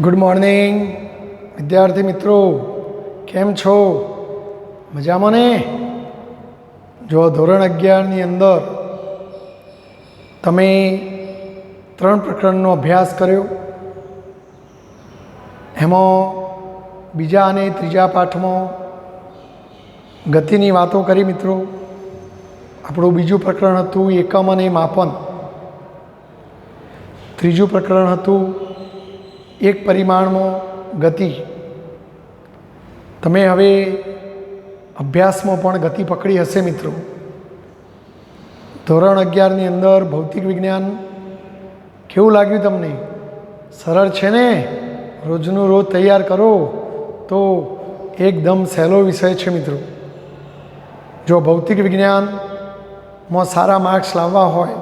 Good morning વિદ્યાર્થી મિત્રો, કેમ છો? મજામાં ને? જો ધોરણ 11ની અંદર તમે 3 પ્રકરણનો અભ્યાસ કર્યો, એમાં બીજા અને ત્રીજા પાઠમાં ગતિની વાતો કરી. મિત્રો, આપણું બીજું પ્રકરણ હતું એકમ અને માપન. ત્રીજું પ્રકરણ હતું એક પરિમાણમાં ગતિ. તમે હવે અભ્યાસમાં પણ ગતિ પકડી હશે. મિત્રો, ધોરણ 11ની અંદર ભૌતિક વિજ્ઞાન કેવું લાગ્યું તમને? સરળ છે ને? રોજનું રોજ તૈયાર કરો તો એકદમ સહેલો વિષય છે. મિત્રો, જો ભૌતિક વિજ્ઞાનમાં સારા માર્ક્સ લાવવા હોય,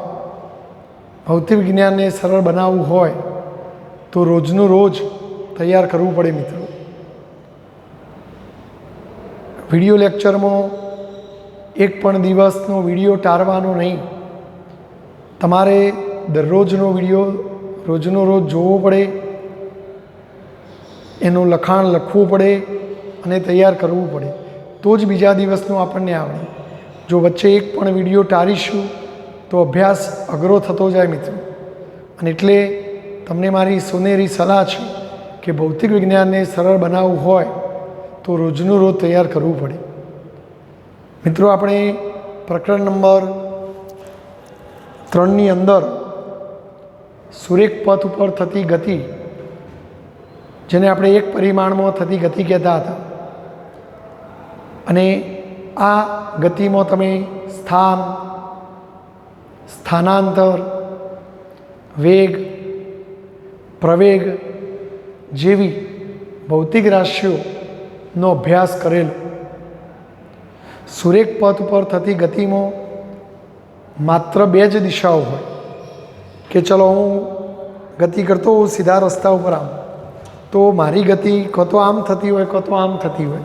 ભૌતિક વિજ્ઞાનને સરળ બનાવવું હોય તો રોજનું રોજ તૈયાર કરવું પડે. મિત્રો, વિડીયો લેક્ચરમાં એક પણ દિવસનો વિડીયો ટાળવાનો નહીં. તમારે દરરોજનો વિડીયો રોજનો રોજ જોવો પડે, એનું લખાણ લખવું પડે અને તૈયાર કરવું પડે, તો જ બીજા દિવસનું આપણને આવડે. જો વચ્ચે એક પણ વિડીયો ટાળીશું તો અભ્યાસ અઘરો થતો જાય. મિત્રો, અને એટલે તમને મારી સોનેરી સલાહ છે કે ભૌતિક વિજ્ઞાનને સરળ બનાવવું હોય તો રોજનું રોજ તૈયાર કરવું પડે. મિત્રો, આપણે પ્રકરણ નંબર 3ની અંદર સુરેખ પથ ઉપર થતી ગતિ, જેને આપણે એક પરિમાણમાં થતી ગતિ કહેતા હતા, અને આ ગતિમાં તમે સ્થાન, સ્થાનાંતર, વેગ, પ્રવેગ જેવી ભૌતિક રાશિઓનો અભ્યાસ કરેલો. સુરેખ પથ ઉપર થતી ગતિમાં માત્ર 2 જ દિશાઓ હોય કે ચલો હું ગતિ કરતો હોઉં સીધા રસ્તા ઉપર આમ, તો મારી ગતિ કાં તો આમ થતી હોય કાં તો આમ થતી હોય.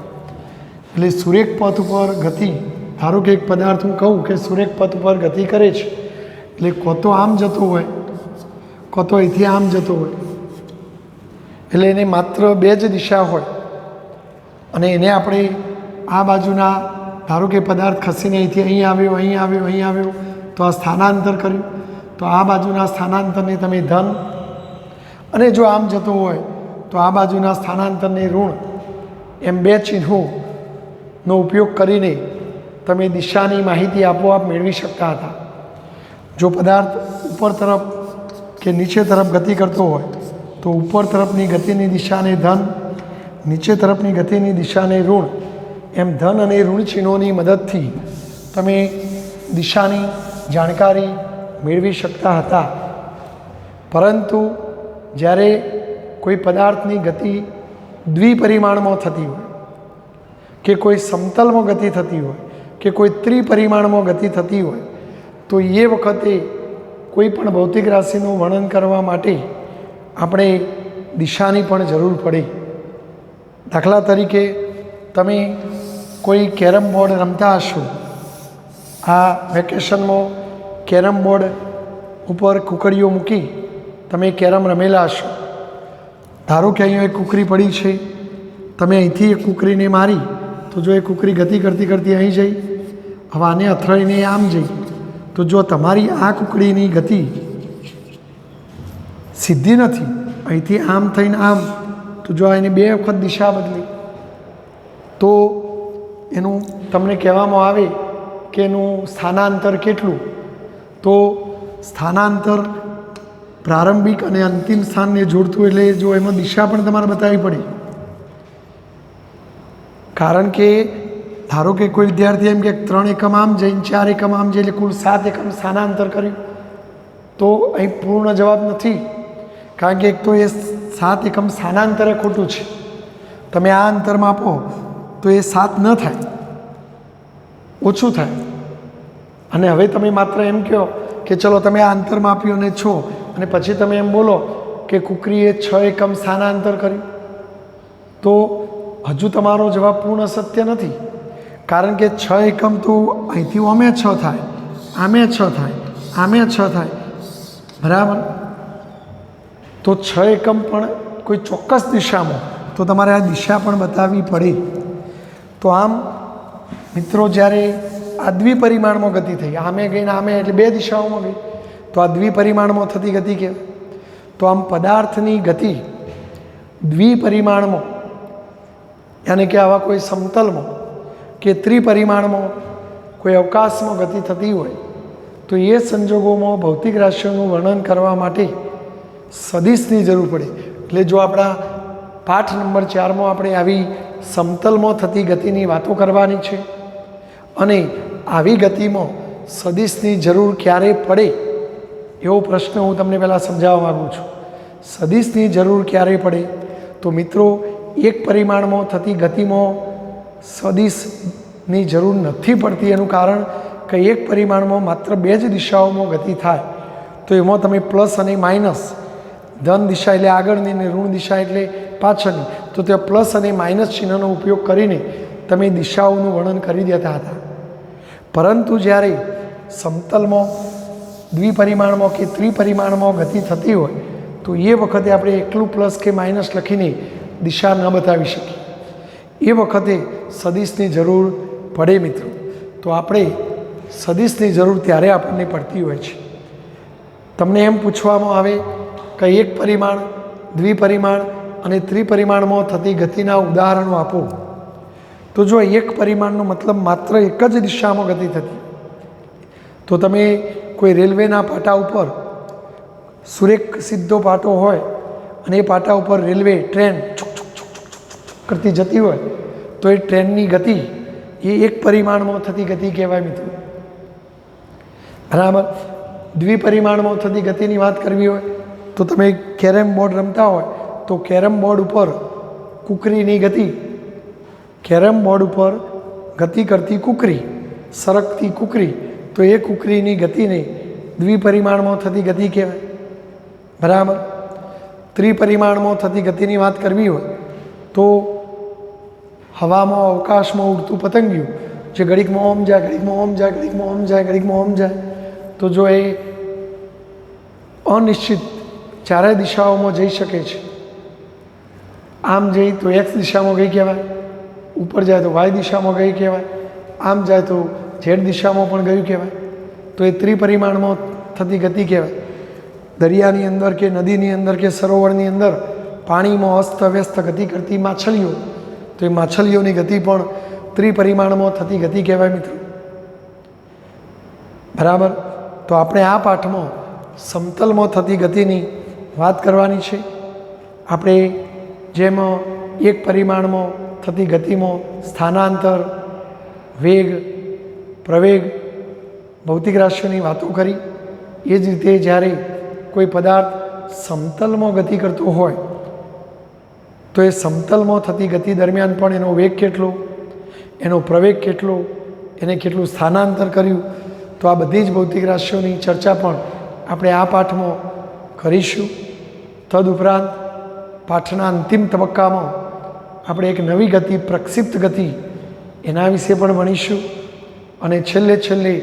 એટલે સુરેખ પથ ઉપર ગતિ, ધારો કે એક પદાર્થ હું કહું કે સુરેખ પથ ઉપર ગતિ કરે છે, એટલે કાં તો આમ જતો હોય કાં તો અહીંથી આમ જતો હોય. એટલે એને માત્ર 2 જ દિશા હોય, અને એને આપણે આ બાજુના, ધારો કે પદાર્થ ખસીને અહીંથી અહીં આવ્યો, અહીં આવ્યો, અહીં આવ્યો, તો આ સ્થાનાંતર કર્યું, તો આ બાજુના સ્થાનાંતરને તમે ધન, અને જો આમ જતો હોય તો આ બાજુના સ્થાનાંતરને ઋણ, એમ 2 ચિહ્નોનો ઉપયોગ કરીને તમે દિશાની માહિતી આપોઆપ મેળવી શકતા હતા. જો પદાર્થ ઉપર તરફ કે નીચે તરફ ગતિ કરતો હોય તો ઉપર તરફની ગતિની દિશાને ધન, નીચે તરફની ગતિની દિશાને ઋણ, એમ ધન અને ઋણ ચિહ્નોની મદદથી તમે દિશાની જાણકારી મેળવી શકતા હતા. પરંતુ જ્યારે કોઈ પદાર્થની ગતિ દ્વિપરિમાણમાં થતી હોય, કે કોઈ સમતલમાં ગતિ થતી હોય, કે કોઈ ત્રિપરિમાણમાં ગતિ થતી હોય, તો એ વખતે કોઈ પણ ભૌતિક રાશિનું વર્ણન કરવા માટે આપણે દિશાની પણ જરૂર પડે. દાખલા તરીકે તમે કોઈ કેરમ બોર્ડ રમતા હશો. આ વેકેશનમાં કેરમ બોર્ડ ઉપર કૂકડીઓ મૂકી તમે કેરમ રમેલા હશો. ધારો કે અહીંયા એક કૂકરી પડી છે, તમે અહીંથી એક કૂકરીને મારી, તો જો એ કૂકરી ગતિ કરતી કરતી અહીં જઈ, હવે આને અથડાઈને આમ જઈ, તો જો તમારી આ કૂકડીની ગતિ સીધી નથી, અહીંથી આમ થઈને આમ, તો જો એને 2 વખત દિશા બદલી, તો એનું તમને કહેવામાં આવે કે એનું સ્થાનાંતર કેટલું. તો સ્થાનાંતર પ્રારંભિક અને અંતિમ સ્થાનને જોડતું, એટલે જો એમાં દિશા પણ તમારે બતાવવી પડે. કારણ કે ધારો કે કોઈ વિદ્યાર્થી એમ કે 3 એકમ આમ જઈને 4 એકમ આમ જઈ, એટલે કુલ 7 એકમ સ્થાનાંતર કર્યું, તો અહીં પૂર્ણ જવાબ નથી. કારણ કે એક તો એ 7 એકમ સ્થાનાંતરે ખોટું છે. તમે આ અંતર માપો તો એ 7 ન થાય, ઓછું થાય. અને હવે તમે માત્ર એમ કહો કે ચલો તમે આ અંતર માપ્યું અને છો, અને પછી તમે એમ બોલો કે કૂકરીએ 6 એકમ સ્થાનાંતર કર્યું, તો હજુ તમારો જવાબ પૂર્ણ સત્ય નથી. કારણ કે 6 એકમ તો અહીંથી આમે 6 થાય, આમે 6 થાય, આમે 6 થાય, બરાબર. તો 6 એકમ પણ કોઈ ચોક્કસ દિશામાં, તો તમારે આ દિશા પણ બતાવવી પડે. તો આમ મિત્રો જ્યારે આ દ્વિપરિમાણમાં ગતિ થઈ, આમે ગઈ ને આમે એટલે બે દિશાઓમાં ગઈ, તો આ દ્વિપરિમાણમાં થતી ગતિ કહેવાય. તો આમ પદાર્થની ગતિ દ્વિપરિમાણમાં, યાની કે આવા કોઈ સમતલમાં કે ત્રિપરિમાણમાં કોઈ અવકાશમાં ગતિ થતી હોય, તો એ સંજોગોમાં ભૌતિક રાશિઓનું વર્ણન કરવા માટે સદિશની જરૂર પડે. એટલે જો આપણા પાઠ નંબર 4માં આપણે આવી સમતલમાં થતી ગતિની વાતો કરવાની છે, અને આવી ગતિમાં સદિશની જરૂર ક્યારે પડે એવો પ્રશ્ન હું તમને પહેલાં સમજાવવા માગું છું. સદિશની જરૂર ક્યારે પડે? તો મિત્રો, એક પરિમાણમાં થતી ગતિમાં સદિશની જરૂર નથી પડતી. એનું કારણ કે એક પરિમાણમાં માત્ર બે જ દિશાઓમાં ગતિ થાય, તો એમાં તમે પ્લસ અને માઇનસ, ધન દિશા એટલે આગળની અને ઋણ દિશા એટલે પાછળની, તો ત્યાં પ્લસ અને માઇનસ ચિહ્નનો ઉપયોગ કરીને તમે દિશાઓનું વર્ણન કરી દેતા હતા. પરંતુ જ્યારે સમતલમાં, દ્વિપરિમાણમાં કે ત્રિપરિમાણમાં ગતિ થતી હોય, તો એ વખતે આપણે એકલું પ્લસ કે માઇનસ લખીને દિશા ન બતાવી શકીએ. એ વખતે સદિશની જરૂર પડે મિત્રો. તો આપણે સદિશની જરૂર ત્યારે આપણને પડતી હોય છે. તમને એમ પૂછવામાં આવે કે એક પરિમાણ, દ્વિપરિમાણ અને ત્રિપરિમાણમાં થતી ગતિના ઉદાહરણો આપો, તો જો એક પરિમાણનો મતલબ માત્ર એક જ દિશામાં ગતિ થતી, તો તમે કોઈ રેલવેના પાટા ઉપર સુરેખ સીધો પાટો હોય અને એ પાટા ઉપર રેલવે ટ્રેન છુક છુક છુક છુક છુક કરતી જતી હોય, તો એ ટ્રેનની ગતિ એ એક પરિમાણમાં થતી ગતિ કહેવાય મિત્રો. બરાબર. દ્વિપરિમાણમાં થતી ગતિની વાત કરવી હોય તો તમે કેરમ બોર્ડ રમતા હોય, તો કેરમ બોર્ડ ઉપર કુકરીની ગતિ, કેરમ બોર્ડ ઉપર ગતિ કરતી કુકરી, સરકતી કુકરી, તો એ કુકરીની ગતિને દ્વિપરિમાણમાં થતી ગતિ કહેવાય. બરાબર. ત્રિપરિમાણમાં થતી ગતિની વાત કરવી હોય તો હવામાં, અવકાશમાં ઉડતું પતંગિયું જે ઘડીકમાં ઓમ જાય, ઘડીકમાં ઓમ જાય, ઘડીકમાં ઓમ જાય, ઘડીકમાં ઓમ જાય, તો જો એ અનિશ્ચિત ચારે દિશાઓમાં જઈ શકે છે. આમ જઈ તો એક્સ દિશામાં ગઈ કહેવાય, ઉપર જાય તો વાય દિશામાં ગઈ કહેવાય, આમ જાય તો ઝેડ દિશામાં પણ ગયું કહેવાય. તો એ ત્રિપરિમાણમાં થતી ગતિ કહેવાય. દરિયાની અંદર કે નદીની અંદર કે સરોવરની અંદર પાણીમાં અસ્તવ્યસ્ત ગતિ કરતી માછલીઓ, તો એ માછલીઓની ગતિ પણ ત્રિપરિમાણમાં થતી ગતિ કહેવાય મિત્રો. બરાબર. તો આપણે આ પાઠમાં સમતલમાં થતી ગતિની વાત કરવાની છે. આપણે જેમ એક પરિમાણમાં થતી ગતિમાં સ્થાનાંતર, વેગ, પ્રવેગ, ભૌતિક રાશિઓની વાતો કરી, એ જ રીતે જ્યારે કોઈ પદાર્થ સમતલમાં ગતિ કરતો હોય, તો એ સમતલમાં થતી ગતિ દરમિયાન પણ એનો વેગ કેટલો, એનો પ્રવેગ કેટલો, એને કેટલું સ્થાનાંતર કર્યું, તો આ બધી જ ભૌતિક રાશિઓની ચર્ચા પણ આપણે આ પાઠમાં કરીશું. તદુપરાંત પાઠના અંતિમ તબક્કામાં આપણે એક નવી ગતિ, પ્રક્ષિપ્ત ગતિ, એના વિશે પણ ભણીશું. અને છેલ્લે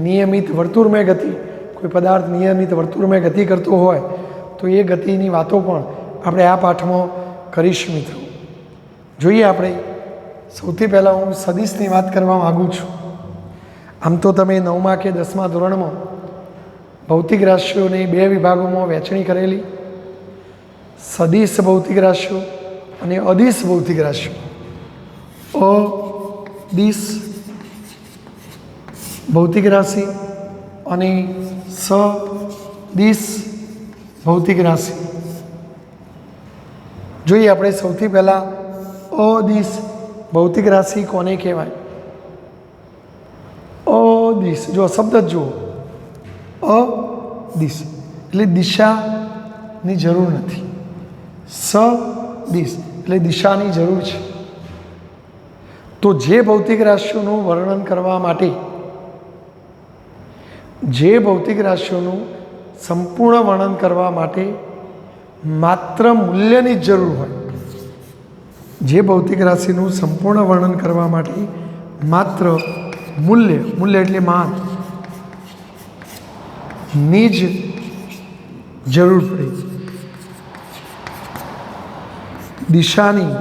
નિયમિત વર્તુળમય ગતિ, કોઈ પદાર્થ નિયમિત વર્તુળમય ગતિ કરતો હોય તો એ ગતિની વાતો પણ આપણે આ પાઠમાં કરીશું મિત્રો. જોઈએ આપણે સૌથી પહેલાં હું સદિશની વાત કરવા માગું છું. આમ તો તમે 9મા કે 10મા ધોરણમાં ભૌતિક રાશિઓની બે વિભાગોમાં વહેંચણી કરેલી, સદિશ ભૌતિક રાશિઓ અને અદિશ ભૌતિક રાશિઓ. અદિશ ભૌતિક રાશિ અને સદિશ ભૌતિક રાશિ. જોઈએ આપણે સૌથી પહેલાં અદિશ ભૌતિક રાશિ કોને કહેવાય? અદિશ, જો શબ્દ જ જુઓ, અદિશ એટલે દિશાની જરૂર નથી, સદિશ એટલે દિશાની જરૂર છે. તો જે ભૌતિક રાશિઓનું વર્ણન કરવા માટે, જે ભૌતિક રાશિઓનું સંપૂર્ણ વર્ણન કરવા માટે માત્ર મૂલ્યની જ જરૂર હોય, જે ભૌતિક રાશિનું સંપૂર્ણ વર્ણન કરવા માટે માત્ર મૂલ્ય એટલે માન ની જ જરૂર પડે, દિશાની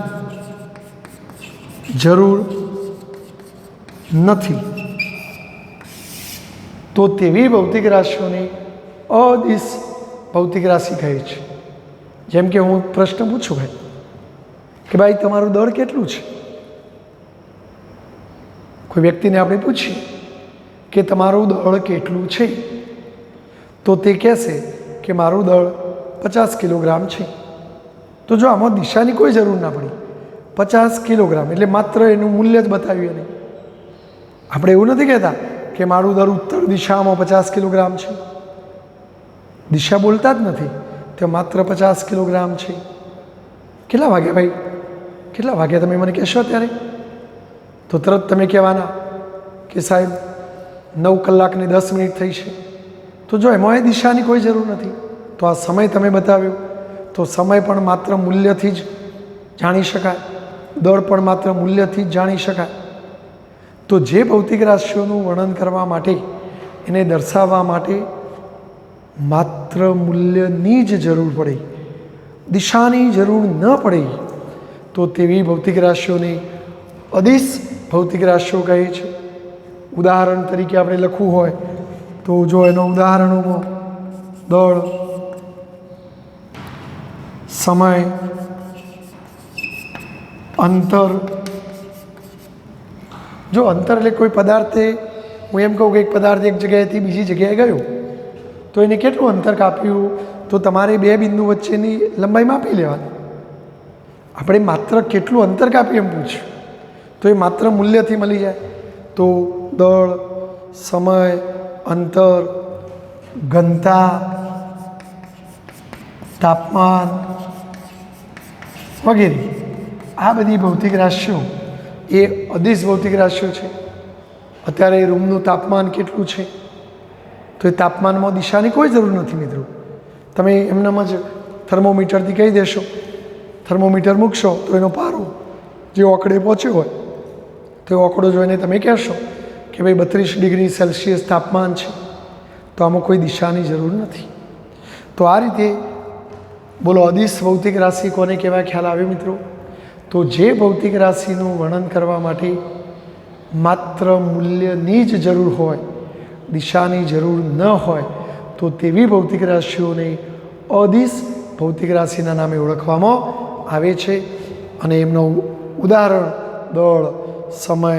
જરૂર નથી તો તેવી ભૌતિક રાશિઓને અદિશ ભૌતિક રાશિ કહે છે. જેમ કે હું પ્રશ્ન પૂછું ભાઈ કે ભાઈ તમારું દળ કેટલું છે, કોઈ વ્યક્તિને આપણે પૂછીએ કે તમારું દળ કેટલું છે તો તે કહેશે કે મારું દળ 50 કિલોગ્રામ છે. તો જો આમાં દિશાની કોઈ જરૂર ના પડી, 50 કિલોગ્રામ એટલે માત્ર એનું મૂલ્ય જ બતાવ્યું નહીં. આપણે એવું નથી કહેતા કે મારું દળ ઉત્તર દિશામાં 50 કિલોગ્રામ છે, દિશા બોલતા જ નથી, તે માત્ર 50 કિલોગ્રામ છે. કેટલા વાગ્યા ભાઈ, કેટલા વાગ્યા તમે મને કહેશો ત્યારે, તો તરત તમે કહેવાના કે સાહેબ 9 કલાક ને 10 મિનિટ થઈ છે. તો જો એમાં એ દિશાની કોઈ જરૂર નથી. તો આ સમય તમે બતાવ્યો, તો સમય પણ માત્ર મૂલ્યથી જ જાણી શકાય, દળ પણ માત્ર મૂલ્યથી જ જાણી શકાય. તો જે ભૌતિક રાશિઓનું વર્ણન કરવા માટે, એને દર્શાવવા માટે માત્ર મૂલ્યની જ જરૂર પડે, દિશાની જરૂર ન પડે, તો તેવી ભૌતિક રાશિઓને અદિશ ભૌતિક રાશિઓ કહે છે. ઉદાહરણ તરીકે આપણે લખવું હોય તો જો એનો ઉદાહરણોમાં દળ, સમય, અંતર. જો અંતર એટલે કોઈ પદાર્થે, હું એમ કહું કે એક પદાર્થ એક જગ્યાએથી બીજી જગ્યાએ ગયો તો એને કેટલું અંતર કાપ્યું, તો તમારે બે બિંદુ વચ્ચેની લંબાઈ માપી લેવાની. આપણે માત્ર કેટલું અંતર કાપ્યું એમ પૂછ્યું તો એ માત્ર મૂલ્યથી મળી જાય. તો દળ, સમય, અંતર, ઘનતા, તાપમાન વગેરે આ બધી ભૌતિક રાશિઓ એ અદિશ ભૌતિક રાશિઓ છે. અત્યારે રૂમનું તાપમાન કેટલું છે તો એ તાપમાનમાં દિશાની કોઈ જરૂર નથી મિત્રો. તમે એમનામ જ થર્મોમીટરથી કહી દેશો, થર્મોમીટર મૂકશો તો એનો પારો જે ઓકળે પહોંચ્યો હોય તો એ ઓકળો જોઈને તમે કહેશો કે ભાઈ 32 ડિગ્રી સેલ્સિયસ તાપમાન છે. તો આમાં કોઈ દિશાની જરૂર નથી. તો આ રીતે બોલો અદિશ ભૌતિક રાશિ કોને કહેવાય, ખ્યાલ આવે મિત્રો? તો જે ભૌતિક રાશિનું વર્ણન કરવા માટે માત્ર મૂલ્યની જ જરૂર હોય, દિશાની જરૂર ન હોય, તો તેવી ભૌતિક રાશિઓને અદિશ ભૌતિક રાશિના નામે ઓળખવામાં આવે છે. અને એમનું ઉદાહરણ દળ, સમય,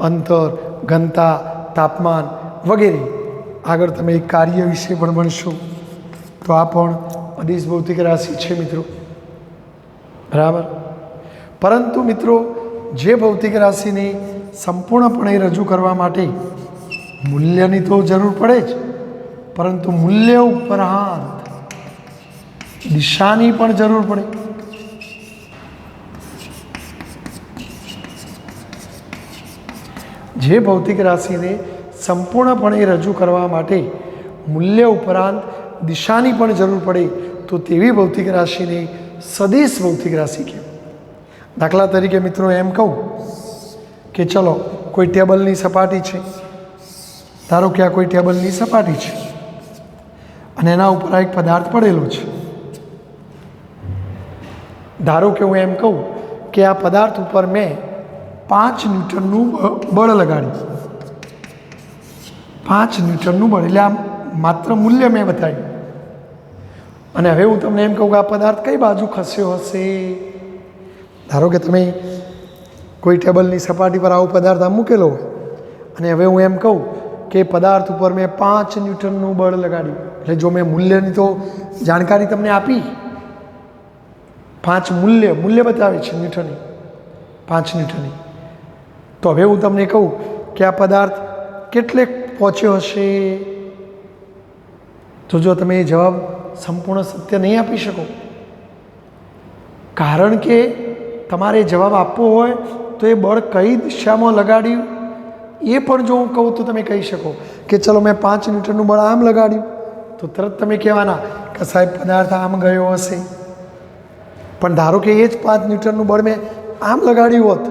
અંતર, ઘનતા, તાપમાન વગેરે. આગળ તમે એક કાર્ય વિશે પણ ભણશો તો આ પણ અદિશ ભૌતિક રાશિ છે મિત્રો, બરાબર. પરંતુ મિત્રો જે ભૌતિક રાશિને સંપૂર્ણપણે રજૂ કરવા માટે મૂલ્યની તો જરૂર પડે જ, પરંતુ મૂલ્ય ઉપરાંત દિશાની પણ જરૂર પડે. જે ભૌતિક રાશિને સંપૂર્ણપણે રજૂ કરવા માટે મૂલ્ય ઉપરાંત દિશાની પણ જરૂર પડે તો તેવી ભૌતિક રાશિને સદિશ ભૌતિક રાશિ કહેવાય. દાખલા તરીકે મિત્રો એમ કહું કે ચલો કોઈ ટેબલની સપાટી છે, ધારો કે આ કોઈ ટેબલની સપાટી છે અને એના ઉપર એક પદાર્થ પડેલો છે. ધારો કે હું એમ કહું કે આ પદાર્થ ઉપર મેં 5 ન્યૂટનનું બળ લગાડ્યું. 5 ન્યૂટનનું બળ એટલે આ માત્ર મૂલ્ય મેં બતાવ્યું. અને હવે હું તમને એમ કહું કે આ પદાર્થ કઈ બાજુ ખસ્યો હશે. ધારો કે તમે કોઈ ટેબલની સપાટી પર આવો પદાર્થ આમ મૂકેલો હોય અને હવે હું એમ કહું કે પદાર્થ ઉપર મેં 5 ન્યૂટનનું બળ લગાડ્યું. એટલે જો મેં મૂલ્યની તો જાણકારી તમને આપી, 5 મૂલ્ય બતાવે છે ન્યૂટનની, 5 ન્યૂટનની. તો હવે હું તમને કહું કે આ પદાર્થ કેટલે પહોંચ્યો હશે, તો જો તમે એ જવાબ સંપૂર્ણ સત્ય નહીં આપી શકો, કારણ કે તમારે જવાબ આપવો હોય તો એ બળ કઈ દિશામાં લગાડ્યું એ પણ જો હું કહું તો તમે કહી શકો કે ચલો મેં 5 ન્યૂટનનું બળ આમ લગાડ્યું, તો તરત તમે કહેવાના કે સાહેબ પદાર્થ આમ ગયો હશે. પણ ધારો કે એ જ 5 ન્યૂટનનું બળ મેં આમ લગાડ્યું હોત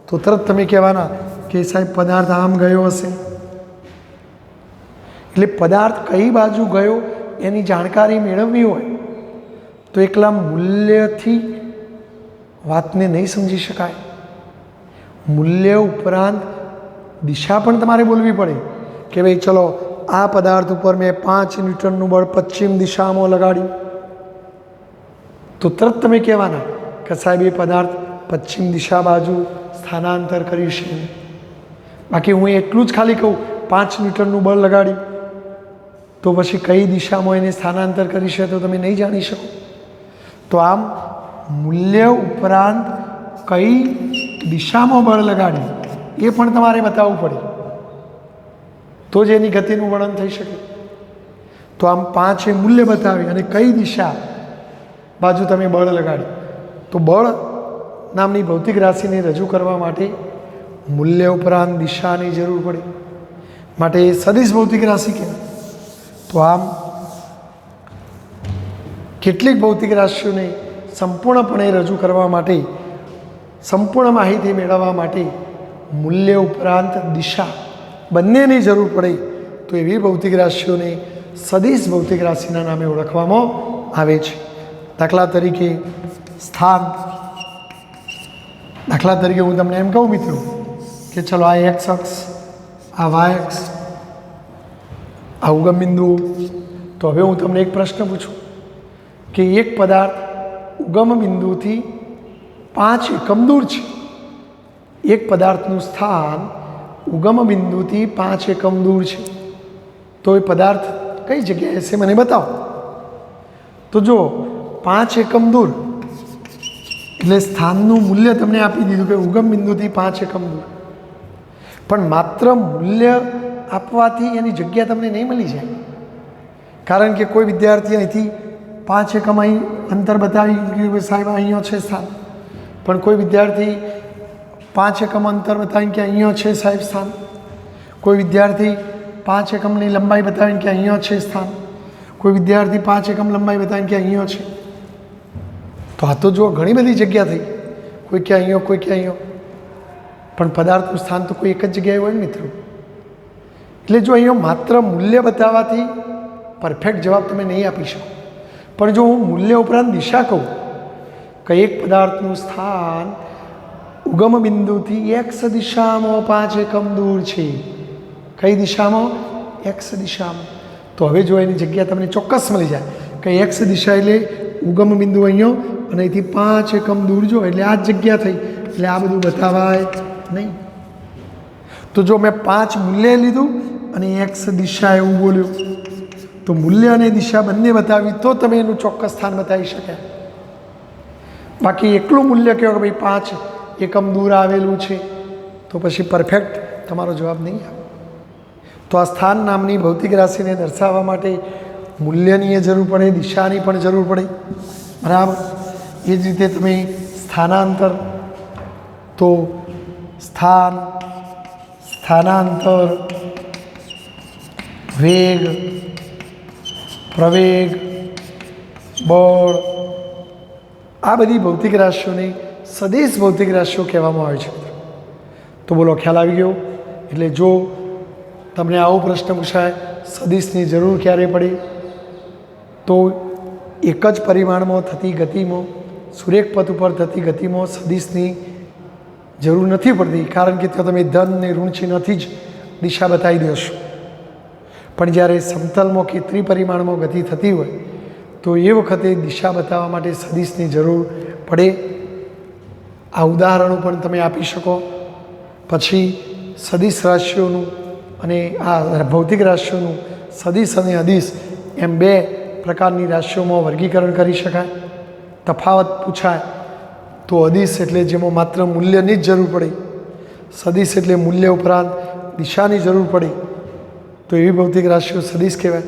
તો તરત તમે કહેવાના કે સાહેબ પદાર્થ આમ ગયો હશે. એટલે પદાર્થ કઈ બાજુ ગયો એની જાણકારી મેળવવી હોય તો એકલા મૂલ્યથી વાતને નહીં સમજી શકાય. મૂલ્ય ઉપરાંત દિશા પણ તમારે બોલવી પડે કે ભાઈ ચલો આ પદાર્થ ઉપર મેં 5 ન્યૂટનનું બળ પશ્ચિમ દિશામાં લગાડ્યું, તો તરત તમે કહેવાના કે સાહેબ એ પદાર્થ પશ્ચિમ દિશા બાજુ સ્થાનાંતર કર્યું છે. બાકી હું એટલું જ ખાલી કહું 5 ન્યૂટનનું બળ લગાડ્યું, તો પછી કઈ દિશામાં એને સ્થાનાંતર કરી છે તો તમે નહીં જાણી શકો. તો આમ મૂલ્ય ઉપરાંત કઈ દિશામાં બળ લગાડ્યું એ પણ તમારે બતાવવું પડે, તો જ એની ગતિનું વર્ણન થઈ શકે. તો આમ 5 એ મૂલ્ય બતાવી અને કઈ દિશા બાજુ તમે બળ લગાડ્યું. તો બળ નામની ભૌતિક રાશિને રજૂ કરવા માટે મૂલ્ય ઉપરાંત દિશાની જરૂર પડે, માટે એ સદિશ ભૌતિક રાશિ કહેવાય. તો આમ કેટલીક ભૌતિક રાશિઓને સંપૂર્ણપણે રજૂ કરવા માટે, સંપૂર્ણ માહિતી મેળવવા માટે મૂલ્ય ઉપરાંત દિશા બંનેની જરૂર પડે, તો એવી ભૌતિક રાશિઓને સદિશ ભૌતિક રાશિના નામે ઓળખવામાં આવે છે. દાખલા તરીકે સ્થાન. દાખલા તરીકે હું તમને એમ કહું મિત્રો કે ચલો આ એક્સ અક્ષ, આ વાય અક્ષ, આ ઉગમ બિંદુ. તો હવે હું તમને એક પ્રશ્ન પૂછું કે એક પદાર્થ ઉગમ બિંદુથી 5 એકમ દૂર છે. એક પદાર્થનું સ્થાન ઉગમ બિંદુથી 5 એકમ દૂર છે, તો એ પદાર્થ કઈ જગ્યાએ છે મને બતાવો. તો જો 5 એકમ દૂર એટલે સ્થાનનું મૂલ્ય તમને આપી દીધું કે ઉગમ બિંદુથી 5 એકમ દૂર, પણ માત્ર મૂલ્ય આપવાથી એની જગ્યા તમને નહીં મળી જાય. કારણ કે કોઈ વિદ્યાર્થી અહીંથી 5 એકમ અહીં અંતર બતાવી કે સાહેબ અહીંયા છે સ્થાન, પણ કોઈ વિદ્યાર્થી 5 એકમ અંતર બતાવીને કે અહીંયા છે સાહેબ સ્થાન, કોઈ વિદ્યાર્થી 5 એકમની લંબાઈ બતાવીને કે અહીંયા છે સ્થાન, કોઈ વિદ્યાર્થી 5 એકમ લંબાઈ બતાવીને કે અહીંયા છે. તો આ તો જો ઘણી બધી જગ્યા થઈ, કોઈ કે અહીંયા, કોઈ કે અહીંયા, પણ પદાર્થનું સ્થાન તો કોઈ એક જ જગ્યાએ હોય ને મિત્રો. એટલે જો અહીંયા માત્ર મૂલ્ય બતાવવાથી પરફેક્ટ જવાબ તમે નહીં આપી શકો, પણ જો હું મૂલ્ય ઉપરાંત દિશા કહું કે એક પદાર્થનું સ્થાન ઉગમ બિંદુથી એક્સ દિશામાં 5 એકમ દૂર છે. કઈ દિશામાં? એક્સ દિશામાં. તો હવે જો એની જગ્યા તમને ચોક્કસ મળી જાય કે એક્સ દિશા એટલે ઉગમ બિંદુ અહીંયા અને અહીંથી 5 એકમ દૂર જો એટલે આ જ જગ્યા થઈ, એટલે આ બધું બતાવાય નહીં. તો જો મેં 5 મૂલ્ય લીધું અને એક્સ દિશા એવું બોલ્યું, તો મૂલ્ય અને દિશા બંને બતાવી તો તમે એનું ચોક્કસ સ્થાન બતાવી શક્યા. બાકી એકલું મૂલ્ય કહો કે ભાઈ 5 એકમ દૂર આવેલું છે, તો પછી પરફેક્ટ તમારો જવાબ નહીં આવે. તો આ સ્થાન નામની ભૌતિક રાશિને દર્શાવવા માટે મૂલ્યની એ જરૂર પડે, દિશાની પણ જરૂર પડે, બરાબર. એ જ રીતે તમે સ્થાનાંતર, તો સ્થાન, સ્થાનાંતર, વેગ, પ્રવેગ, બળ, આ બધી ભૌતિક રાશિઓને સદિશ ભૌતિક રાશિઓ કહેવામાં આવે છે. તો બોલો ખ્યાલ આવી ગયો? એટલે જો તમને આવો પ્રશ્ન પૂછાય સદિશની જરૂર ક્યારે પડે, તો એક જ પરિમાણમાં થતી ગતિમાં, સુરેખ પથ ઉપર થતી ગતિમાં સદિશની જરૂર નથી પડતી, કારણ કે ત્યાં તમે ધન ને ઋણ ચિહ્નથી જ દિશા બતાવી દેશો. પણ જ્યારે સમતલમાં કે ત્રિપરિમાણમાં ગતિ થતી હોય તો એ વખતે દિશા બતાવવા માટે સદિશની જરૂર પડે. આ ઉદાહરણો પણ તમે આપી શકો. પછી સદિશ રાશિઓનું અને આ ભૌતિક રાશિઓનું સદિશ અને અદિશ એમ 2 પ્રકારની રાશિઓમાં વર્ગીકરણ કરી શકાય. તફાવત પૂછાય તો અદિશ એટલે જેમાં માત્ર મૂલ્યની જ જરૂર પડે, સદિશ એટલે મૂલ્ય ઉપરાંત દિશાની જરૂર પડે, તો એવી ભૌતિક રાશિઓ સદિશ કહેવાય.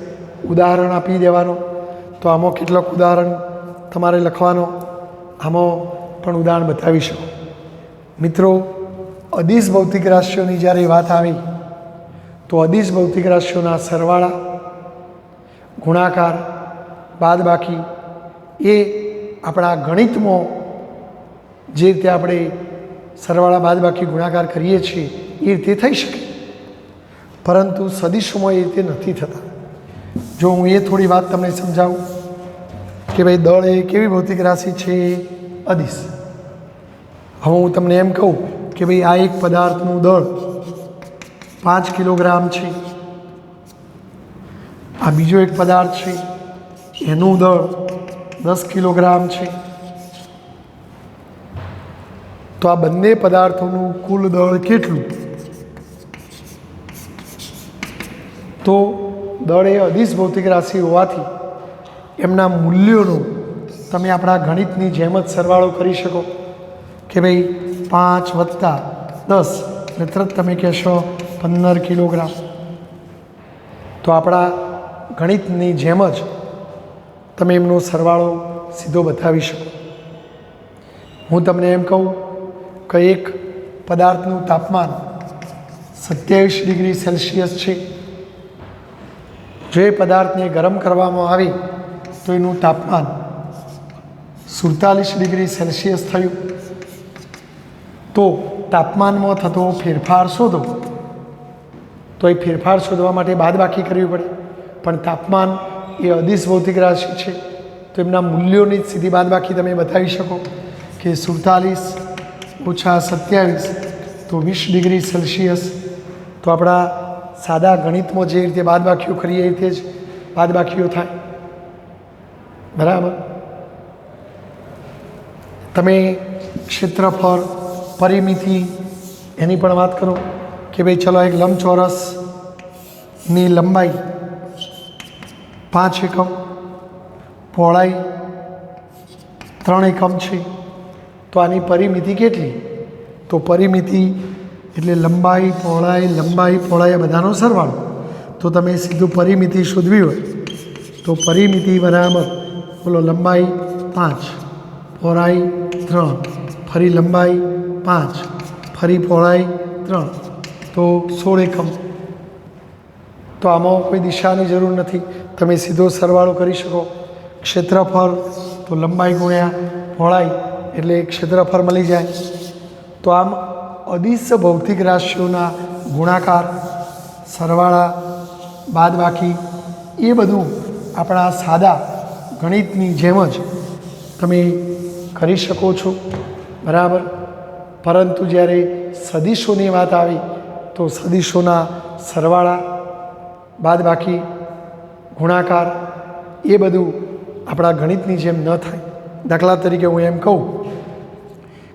ઉદાહરણ આપી દેવાનો, તો આમાં કેટલાક ઉદાહરણ તમારે લખવાનો, આમાં પણ ઉદાહરણ બતાવી શકો. મિત્રો, અદિશ ભૌતિક રાશિઓની જ્યારે વાત આવી તો અદિશ ભૌતિક રાશિઓના સરવાળા, ગુણાકાર, બાદબાકી એ આપણા ગણિતમાં જે રીતે આપણે સરવાળા બાદબાકી ગુણાકાર કરીએ છીએ એ રીતે થઈ શકે, પરંતુ સદિશોમાં એ રીતે નથી થતા. જો હું એ થોડી વાત તમને સમજાવું કે ભાઈ દળ એ કેવી ભૌતિક રાશિ છે? અદિશ. હવે હું તમને એમ કહું કે ભાઈ આ એક પદાર્થનું દળ 5 કિલોગ્રામ છે, આ બીજો એક પદાર્થ છે એનું દળ 10 કિલોગ્રામ છે, તો આ બંને પદાર્થોનું કુલ દળ કેટલું? તો દળ એ અદિશ ભૌતિક રાશિ હોવાથી એમના મૂલ્યોનો તમે આપણા ગણિતની જેમ જ સરવાળો કરી શકો કે ભાઈ 5 વત્તા 10 એટલે તરત તમે કહેશો 15 કિલોગ્રામ. તો આપણા ગણિતની જેમ જ તમે એમનો સરવાળો સીધો બતાવી શકો. હું તમને એમ કહું કે એક પદાર્થનું તાપમાન 27 ડિગ્રી સેલ્સિયસ છે. જો એ પદાર્થને ગરમ કરવામાં આવે તો એનું તાપમાન 47 ડિગ્રી સેલ્સિયસ થયું. તો તાપમાનમાં થતો ફેરફાર શોધો. તો એ ફેરફાર શોધવા માટે બાદબાકી કરવી પડે, પણ તાપમાન એ અદિશ ભૌતિક રાશિ છે તો એમના મૂલ્યોની જ સીધી બાદબાકી તમે બતાવી શકો કે 47 ઓછા 27 તો 20 ડિગ્રી સેલ્સિયસ. તો આપણા સાદા ગણિતમાં જે રીતે બાદબાકીઓ કરીએ એ રીતે જ બાદબાકીઓ થાય. બરાબર. તમે ક્ષેત્રફળ, પરિમિતિ એની પણ વાત કરો કે ભાઈ ચલો એક લંબચોરસની લંબાઈ 5 એકમ, પહોળાઈ 3 એકમ છે, તો આની પરિમિતિ કેટલી? તો પરિમિતિ એટલે લંબાઈ પહોળાઈ આ બધાનો સરવાળો. તો તમે સીધું પરિમિતિ શોધવી હોય તો પરિમિતિ બરાબર બોલો લંબાઈ 5, પહોળાઈ 3, ફરી લંબાઈ 5, ફરી પહોળાઈ 3, તો 16 એકમ. તો આમાં કોઈ દિશાની જરૂર નથી, તમે સીધો સરવાળો કરી શકો. ક્ષેત્રફળ તો લંબાઈ ગુણ્યા પહોળાઈ એટલે ક્ષેત્રફળ મળી જાય. તો આમ અદિશ ભૌતિક રાશિઓના ગુણાકાર, સરવાળા, બાદબાકી એ બધું આપણા સાદા ગણિતની જેમ જ તમે કરી શકો છો. બરાબર. પરંતુ જ્યારે સદિશોની વાત આવી તો સદિશોના સરવાળા, બાદબાકી, ગુણાકાર એ બધું આપણા ગણિતની જેમ ન થાય. દાખલા તરીકે હું એમ કહું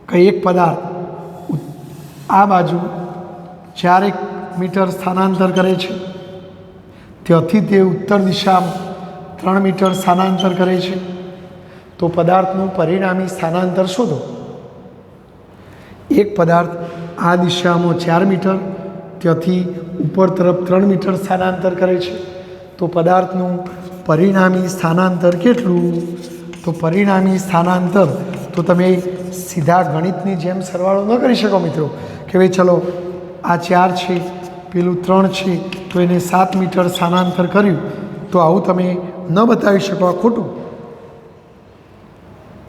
કે એક પદાર્થ આ બાજુ 4 મીટર સ્થાનાંતર કરે છે, ત્યાંથી તે ઉત્તર દિશામાં 3 મીટર સ્થાનાંતર કરે છે, તો પદાર્થનું પરિણામી સ્થાનાંતર શોધો. એક પદાર્થ આ દિશામાં 4 મીટર, ત્યાંથી ઉપર તરફ 3 મીટર સ્થાનાંતર કરે છે, તો પદાર્થનું પરિણામી સ્થાનાંતર કેટલું? તો પરિણામી સ્થાનાંતર તો તમે સીધા ગણિતની જેમ સરવાળો ન કરી શકો મિત્રો કે ભાઈ ચલો આ 4 છે, પેલું 3 છે, તો એને 7 મીટર સ્થાનાંતર કર્યું. તો આવું તમે ન બતાવી શકો, આ ખોટું.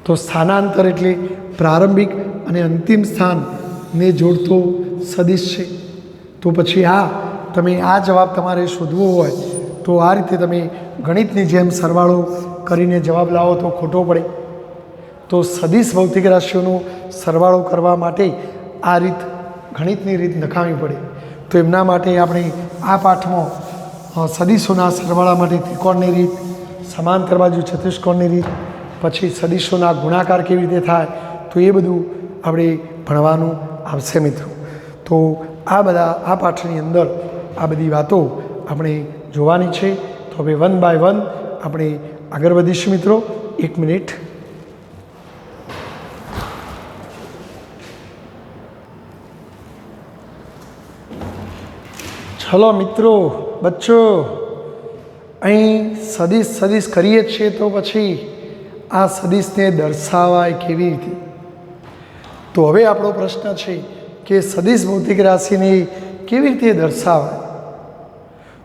તો સ્થાનાંતર એટલે પ્રારંભિક અને અંતિમ સ્થાનને જોડતો સદિશ છે. તો પછી તમે આ જવાબ તમારે શોધવો હોય તો આ રીતે તમે ગણિતની જેમ સરવાળો કરીને જવાબ લાવો તો ખોટો પડે. તો સદિશ ભૌતિક રાશિઓનો સરવાળો કરવા માટે આ રીત, ગણિતની રીત નખાવી પડે. તો એમના માટે આપણે આ પાઠમાં સદિશોના સરવાળા માટે ત્રિકોણની રીત, સમાંતર બાજુ ચતુષ્કોણની રીત, પછી સદિશોના ગુણાકાર કેવી રીતે થાય તો એ બધું આપણે ભણવાનું આવશે મિત્રો. તો આ પાઠની અંદર આ બધી વાતો આપણે જોવાની છે. તો હવે 1 બાય 1 આપણે આગળ વધીશું મિત્રો. 1 મિનિટ. ચલો મિત્રો, બચ્ચો અહીં સદિશ કરીએ છીએ તો પછી આ સદિશને દર્શાવાય કેવી રીતે? તો હવે આપણો પ્રશ્ન છે કે સદિશ ભૌતિક રાશિને કેવી રીતે દર્શાવાય?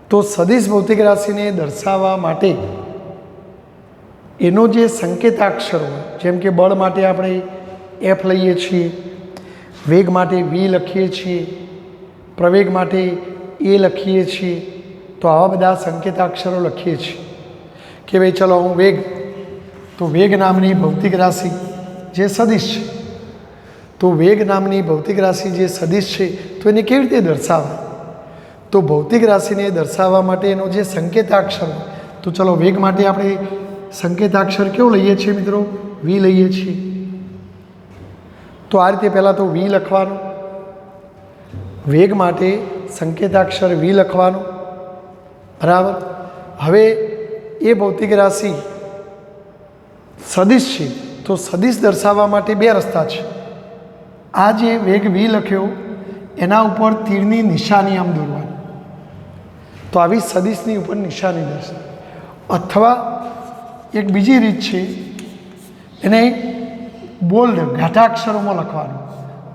તો સદિશ ભૌતિક રાશિને દર્શાવવા માટે એનો જે સંકેતાક્ષરો, જેમ કે બળ માટે આપણે F લઈએ છીએ, વેગ માટે V લખીએ છીએ, પ્રવેગ માટે A લખીએ છીએ, તો આવા બધા સંકેતાક્ષરો લખીએ છીએ કે ભાઈ ચલો હું વેગ, તો વેગ નામની ભૌતિક રાશિ જે સદિશ છે, તો તો વેગ નામની ભૌતિક રાશિ જે સદિશ છે તો એને કેવી રીતે દર્શાવાય? તો ભૌતિક રાશિને દર્શાવવા માટે એનો જે સંકેતાક્ષર, તો ચલો વેગ માટે આપણે સંકેતાક્ષર કેવો લઈએ છીએ મિત્રો? વી લઈએ છીએ. તો આ રીતે પહેલાં તો વી લખવાનું, વેગ માટે સંકેતાક્ષર વી લખવાનું, બરાબર. હવે એ ભૌતિક રાશિ સદિશ છે તો સદિશ દર્શાવવા માટે બે રસ્તા છે. આ જે વેગ વી લખ્યો એના ઉપર તીરની નિશાની આમ દોરવાની, તો આવી સદિશની ઉપર નિશાની દર્શાવે. અથવા એક બીજી રીત છે, એને બોલ્ડ ઘાટા અક્ષરોમાં લખવાનું.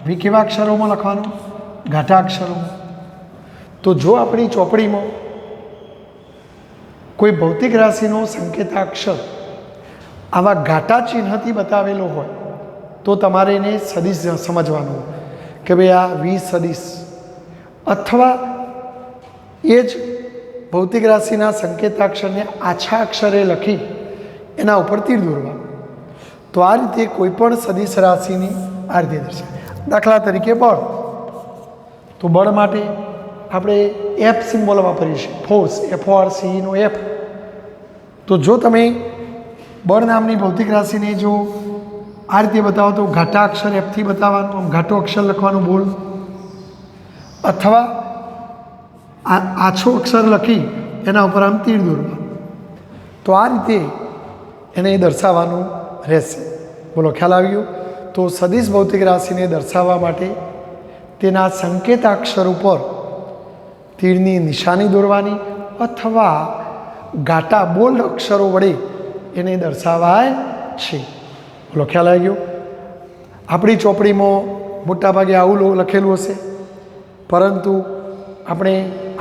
વી કેવા અક્ષરોમાં લખવાનું? ઘાટા અક્ષરોમાં. તો જો આપણી ચોપડીમાં કોઈ ભૌતિક રાશિનો સંકેતાક્ષર આવા ઘાટા ચિહ્નથી બતાવેલો હોય તો તમારે એને સદિશ સમજવાનું કે ભાઈ આ વી સદિશ. અથવા એ જ ભૌતિક રાશિના સંકેતાક્ષરને આછા અક્ષરે લખી એના ઉપર તીર દોરવાનું. તો આ રીતે કોઈ પણ સદિશ રાશિની આ રીતે દર્શાવે. દાખલા તરીકે બળ, તો બળ માટે આપણે એફ સિમ્બોલ વાપરીએ છીએ, ફોર્સ, FORCEનો એફ. તો જો તમે બળ નામની ભૌતિક રાશિને જો આ રીતે બતાવો તો ઘાટા અક્ષર એફથી બતાવવાનું, આમ ઘાટો અક્ષર લખવાનું બોલ, અથવા આછો અક્ષર લખી એના ઉપર આમ તીર દોરવાનું. તો આ રીતે એને દર્શાવવાનું રહેશે. બોલો, ખ્યાલ આવ્યો? તો સદિશ ભૌતિક રાશિને દર્શાવવા માટે તેના સંકેતાક્ષર ઉપર તીરની નિશાની દોરવાની અથવા ઘાટા બોલ્ડ અક્ષરો વડે એને દર્શાવાય છે. બોલો, ખ્યાલ આવી ગયો? આપણી ચોપડીમાં મોટાભાગે આવું લખેલું હશે, પરંતુ આપણે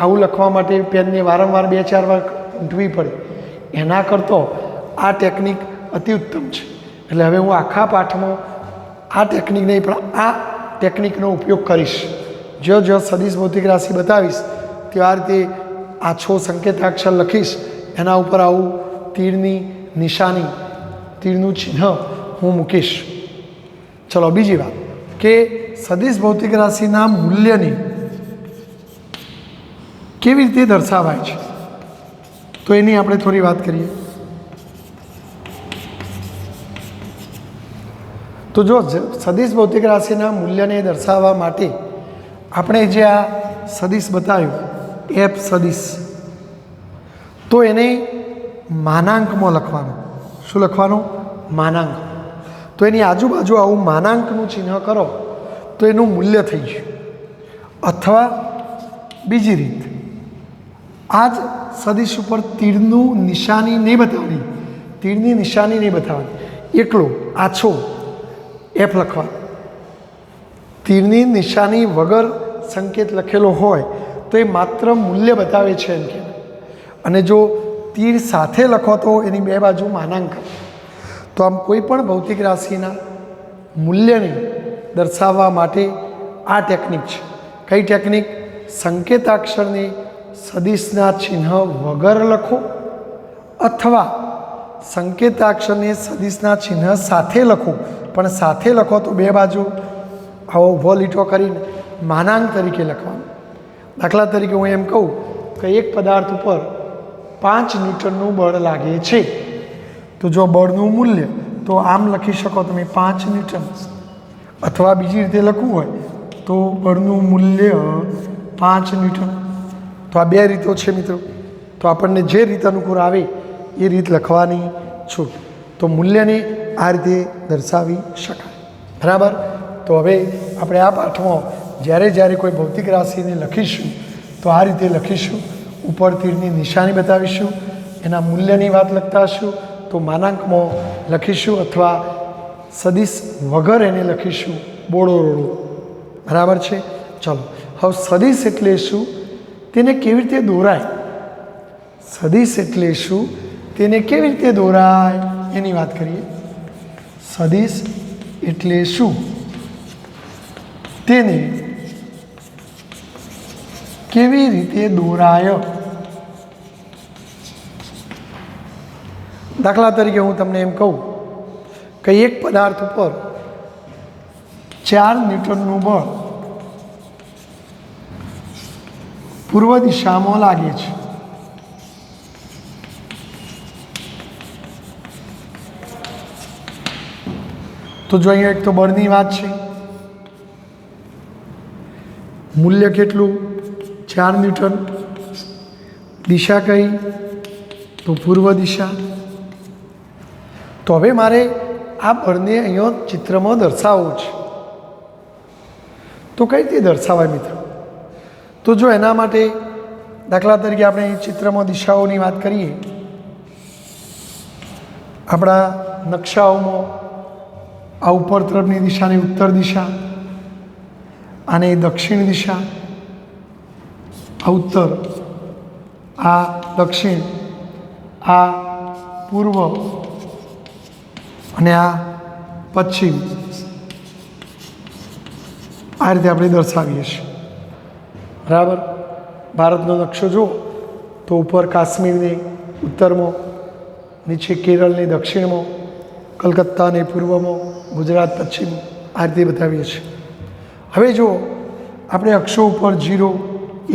આવું લખવા માટે પેનને વારંવાર 2-4 વાર ઊંધવી પડે. એના કરતો આ ટેકનિક અતિ ઉત્તમ છે. એટલે હવે હું આખા પાઠમાં આ ટેકનિક નહીં પણ આ ટેકનિકનો ઉપયોગ કરીશ. જો સદિશ ભૌતિક રાશિ બતાવીશ તો આ રીતે આછો સંકેતાક્ષર લખીશ, એના ઉપર આવું તીરની નિશાની, તીરનું ચિહ્ન હું મૂકીશ. ચલો, બીજી વાત કે સદિશ ભૌતિક રાશિના મૂલ્યની કેવી રીતે દર્શાવાય છે, તો એની આપણે થોડી વાત કરીએ. તો જો સદિશ ભૌતિક રાશિના મૂલ્યને દર્શાવવા માટે આપણે જે આ સદિશ બતાવ્યું એફ સદિશ, તો એને માનાંકમાં લખવાનું. શું લખવાનું? માનાંક. તો એની આજુબાજુ આવું માનાંકનું ચિહ્ન કરો તો એનું મૂલ્ય થઈ ગયું. અથવા બીજી રીત, આ જ સદિશ ઉપર તીરનું નિશાની નહીં બતાવવાની, તીરની નિશાની નહીં બતાવવાની, એકલો આછો એફ લખવાનો. તીરની નિશાની વગર સંકેત લખેલો હોય તો એ માત્ર મૂલ્ય બતાવે છે એમ કહેવાય. અને જો તીર સાથે લખો તો એની બે બાજુ માનાંક. તો આમ કોઈ પણ ભૌતિક રાશિના મૂલ્યને દર્શાવવા માટે આ ટેકનિક છે. કઈ ટેકનિક? સંકેતાક્ષરને સદિશના ચિહ્ન વગર લખો અથવા સંકેતાક્ષરને સદિશના ચિહ્ન સાથે લખો, પણ સાથે લખો તો બે બાજુ આવો ઊભો લીટો કરીને માનાંક તરીકે લખવાનું. દાખલા તરીકે હું એમ કહું કે એક પદાર્થ ઉપર 5 ન્યૂટનનું બળ લાગે છે, તો જો બળનું મૂલ્ય તો આમ લખી શકો તમે 5 ન્યૂટન, અથવા બીજી રીતે લખવું હોય તો બળનું મૂલ્ય 5 ન્યૂટન. તો આ બે રીતો છે મિત્રો. તો આપણને જે રીત અનુકૂળ આવે એ રીત લખવાની છૂટ. તો મૂલ્યને આ રીતે દર્શાવી શકાય. બરાબર. તો હવે આપણે આ પાઠમાં જ્યારે કોઈ ભૌતિક રાશિને લખીશું તો આ રીતે લખીશું. ઉપર તીરની નિશાની બતાવીશું, એના મૂલ્યની વાત લખતા હશું તો માનાંકમાં લખીશું, અથવા સદિશ વગર એને લખીશું બોળો રોડો. બરાબર છે? ચલો, હવે સદિશ એટલે શું, તેને કેવી રીતે દોરાય, સદિશ એટલે શું, તેને કેવી રીતે દોરાય એની વાત કરીએ. સદિશ એટલે શું, તેને કેવી રીતે દોરાય. દાખલા તરીકે હું તમને એમ કહું કે એક પદાર્થ ઉપર 4 ન્યૂટનનું બળ પૂર્વ દિશામાં લાગે છે. તો જો અહીંયા એક તો બળની વાત છે, મૂલ્ય કેટલું 4 ન્યૂટન, દિશા કઈ તો પૂર્વ દિશા. તો હવે મારે આ બળને અહીંયા ચિત્રમાં દર્શાવવું છે. તો કઈ રીતે દર્શાવાય મિત્રો? તો જો એના માટે દાખલા તરીકે આપણે ચિત્રમાં દિશાઓની વાત કરીએ, આપણા નકશાઓમાં આ ઉપર તરફની દિશાની ઉત્તર દિશા, આને દક્ષિણ દિશા, આ ઉત્તર, આ દક્ષિણ, આ પૂર્વ અને આ પશ્ચિમ, આ રીતે આપણે દર્શાવીએ છીએ. બરાબર. ભારતનો નકશો જુઓ તો ઉપર કાશ્મીરને ઉત્તરમાં, નીચે કેરળને દક્ષિણમાં, કલકત્તાને પૂર્વમાં, ગુજરાત પશ્ચિમ, આ રીતે બતાવીએ છીએ. હવે જો આપણે અક્ષો ઉપર 0,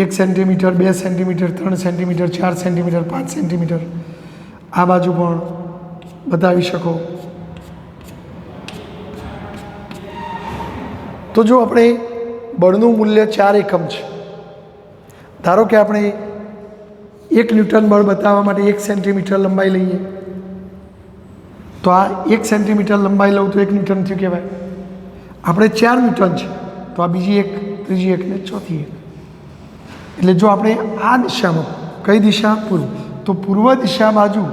1 centimetre, 2 centimetre, 3 centimetre, 4 centimetre, 5 centimetre આ બાજુ પણ બતાવી શકો. તો જો આપણે બળનું મૂલ્ય 4 એકમ છે, ધારો કે આપણે 1 ન્યૂટન બળ બતાવવા માટે 1 સેન્ટીમીટર લંબાઈ લઈએ, તો આ 1 સેન્ટીમીટર લંબાઈ લઉં તો 1 ન્યૂટન થયું કહેવાય. આપણે 4 ન્યૂટન છે તો આ બીજી 1, ત્રીજી 1 ને ચોથી 1. એટલે જો આપણે આ દિશામાં, કઈ દિશા? પૂર્વ, તો પૂર્વ દિશા બાજુ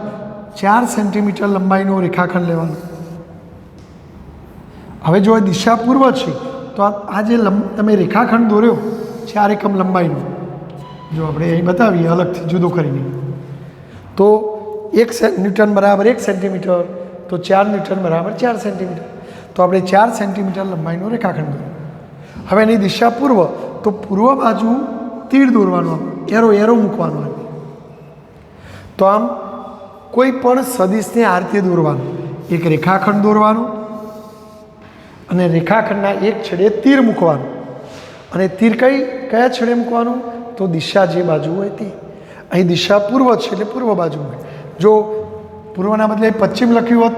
4 સેન્ટીમીટર લંબાઈનો રેખાખંડ લેવાનો. હવે જો આ દિશા પૂર્વ છે તો આ જે તમે રેખાખંડ દોર્યો 4 એકમ લંબાઈનો, જો આપણે અહીં બતાવીએ અલગથી જુદો કરીને, તો 1 ન્યૂટન બરાબર 1 સેન્ટીમીટર, તો 4 ન્યૂટન બરાબર 4 સેન્ટીમીટર. તો આપણે 4 સેન્ટીમીટર લંબાઈનો રેખાખંડ દોર્યો. હવે એની દિશા પૂર્વ, તો પૂર્વ બાજુ તીર દોરવાનું, એરો મૂકવાનો. તો આમ કોઈ પણ સદિશને આ રીતે દોરવાનું, એક રેખાખંડ દોરવાનું અને રેખાખંડના એક છેડે તીર મૂકવાનું. અને તીર કયા છેડે મૂકવાનું? તો દિશા જે બાજુ હોય તે. અહીં દિશા પૂર્વ છે એટલે પૂર્વ બાજુ હોય. જો પૂર્વના બદલે પશ્ચિમ લખ્યું હોત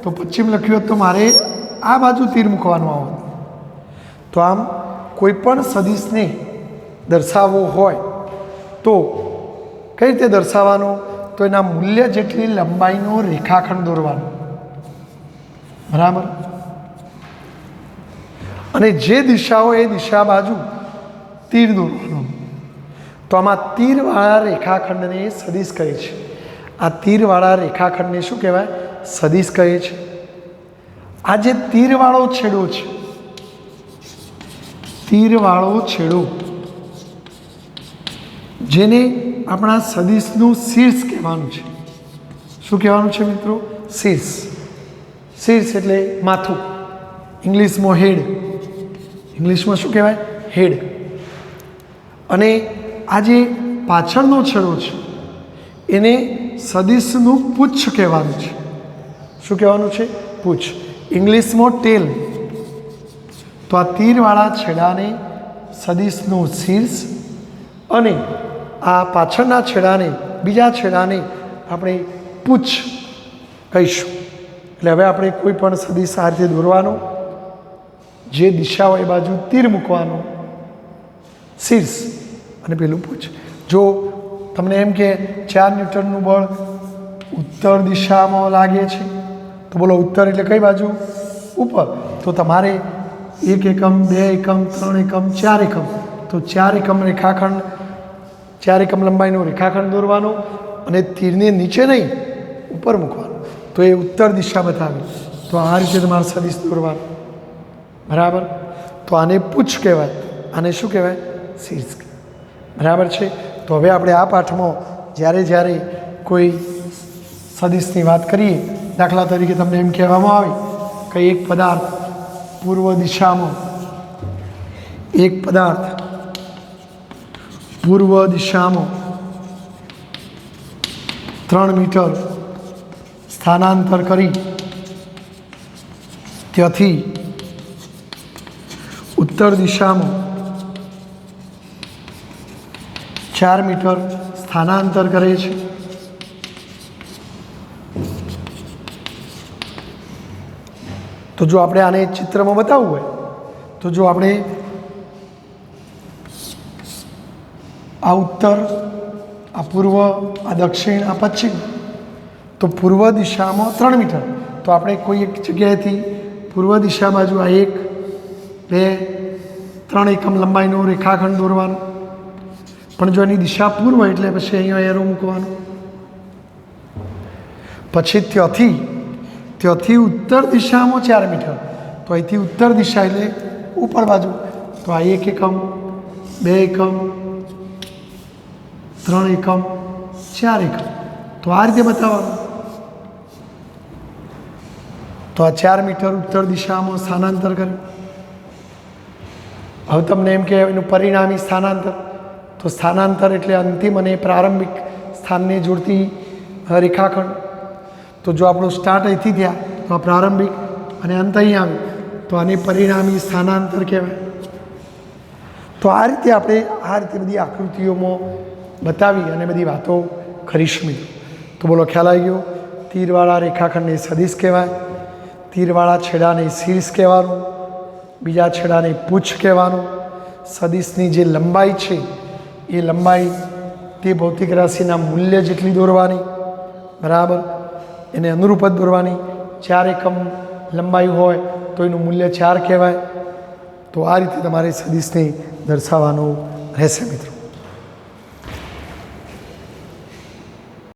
તો પશ્ચિમ લખ્યું હોત તો મારે આ બાજુ તીર મૂકવાનું આવત. તો આમ કોઈ પણ સદિશને દર્શાવવો હોય તો કઈ રીતે દર્શાવવાનો? તો એના મૂલ્ય જેટલી લંબાઈનો રેખાખંડ દોરવાનો. બરાબર. અને જે દિશા હોય એ દિશા બાજુ તીર દોરવાનું. તો આમાં તીરવાળા રેખાખંડને સદિશ કહે છે. આ તીરવાળા રેખાખંડને શું કહેવાય? સદિશ કહે છે. આ જે તીરવાળો છેડો છે, તીરવાળો છેડો, જેને આપણા સદિશનું શીર્ષ કહેવાનું છે. શું કહેવાનું છે મિત્રો? શીર્ષ. શીર્ષ એટલે માથું, ઇંગ્લિશમાં હેડ. ઇંગ્લિશમાં શું કહેવાય? હેડ. અને આ જે પાછળનો છેડો છે એને સદિશનું પુચ્છ કહેવાનું છે. શું કહેવાનું છે? પુચ્છ. ઇંગ્લિશમાં ટેલ. તો આ તીરવાળા છેડાને સદિશનું શીર્ષ અને આ પાછળના છેડાને, બીજા છેડાને આપણે પુચ્છ કહીશું. એટલે હવે આપણે કોઈ પણ સદિશ આ રીતે દોરવાનો, જે દિશા હોય એ બાજુ તીર મૂકવાનું, શીર્ષ અને પેલું પુચ્છ. જો તમને એમ કે 4 ન્યૂટનનું બળ ઉત્તર દિશામાં લાગે છે, તો બોલો ઉત્તર એટલે કઈ બાજુ? ઉપર. તો તમારે 1 એકમ, 2 એકમ, 3 એકમ, 4 એકમ, તો 4 એકમ રેખાખંડ, 4 એકમ લંબાઈનો રેખાખંડ દોરવાનો અને તીરને નીચે નહીં ઉપર મૂકવાનું. તો એ ઉત્તર દિશા બતાવી. તો આ રીતે તમારે સદિશ દોરવાનું. બરાબર. તો આને પુચ્છ કહેવાય, આને શું કહેવાય? શીર્ષ. બરાબર છે. તો હવે આપણે આ પાઠમાં જ્યારે કોઈ સદિશની વાત કરીએ, દાખલા તરીકે તમને એમ કહેવામાં આવે કે એક પદાર્થ પૂર્વ દિશામાં, એક પદાર્થ પૂર્વ દિશામાં 3 મીટર સ્થાનાંતર કરી ત્યાંથી ઉત્તર દિશામાં 4 મીટર સ્થાનાંતર કરે છે. તો જો આપણે આને ચિત્રમાં બતાવવું હોય તો જો આપણે આ ઉત્તર, આ પૂર્વ, આ દક્ષિણ, આ પશ્ચિમ, તો પૂર્વ દિશામાં 3 મીટર. તો આપણે કોઈ એક જગ્યાએથી પૂર્વ દિશા બાજુ આ 1, 2, 3 એકમ લંબાઈનો રેખાખંડ દોરવાનો. પણ જો એની દિશા પૂર્વ એટલે પછી અહીંયા એરો મૂકવાનો. પછી ત્યાંથી ઉત્તર દિશામાં 4 મીટર. તો અહીંથી ઉત્તર દિશા એટલે ઉપર બાજુ. તો આ 1 એકમ, 2 એકમ, 3 એકમ, 4 એકમ. તો આ રીતે બતાવવાનું. તો આ 4 મીટર ઉત્તર દિશામાં સ્થાનાંતર કર્યું. હવે તમને એમ કે એનું પરિણામી સ્થાનાંતર. તો સ્થાનાંતર એટલે અંતિમ અને પ્રારંભિક સ્થાનને જોડતી રેખાખંડ. તો જો આપણું સ્ટાર્ટ અહીંથી થયા તો આ પ્રારંભિક અને અંત અહીં આવ્યું તો આને પરિણામી સ્થાનાંતર કહેવાય. તો આ રીતે આપણે બધી આકૃતિઓમાં બતાવી અને બધી વાતો કરીશું મિત્રો. તો બોલો, ખ્યાલ આવી ગયો? તીરવાળા રેખાખંડને સદિશ કહેવાય, તીરવાળા છેડાને શીર્ષ કહેવાનું, બીજા છેડાને પૂછ કહેવાનું. સદિશની જે લંબાઈ છે એ લંબાઈ તે ભૌતિક રાશિના મૂલ્ય જેટલી દોરવાની, બરાબર, એને અનુરૂપ જ દોરવાની. 4 એકમ લંબાઈ હોય તો એનું મૂલ્ય 4 કહેવાય. તો આ રીતે તમારે સદિશને દર્શાવવાનું રહેશે મિત્રો.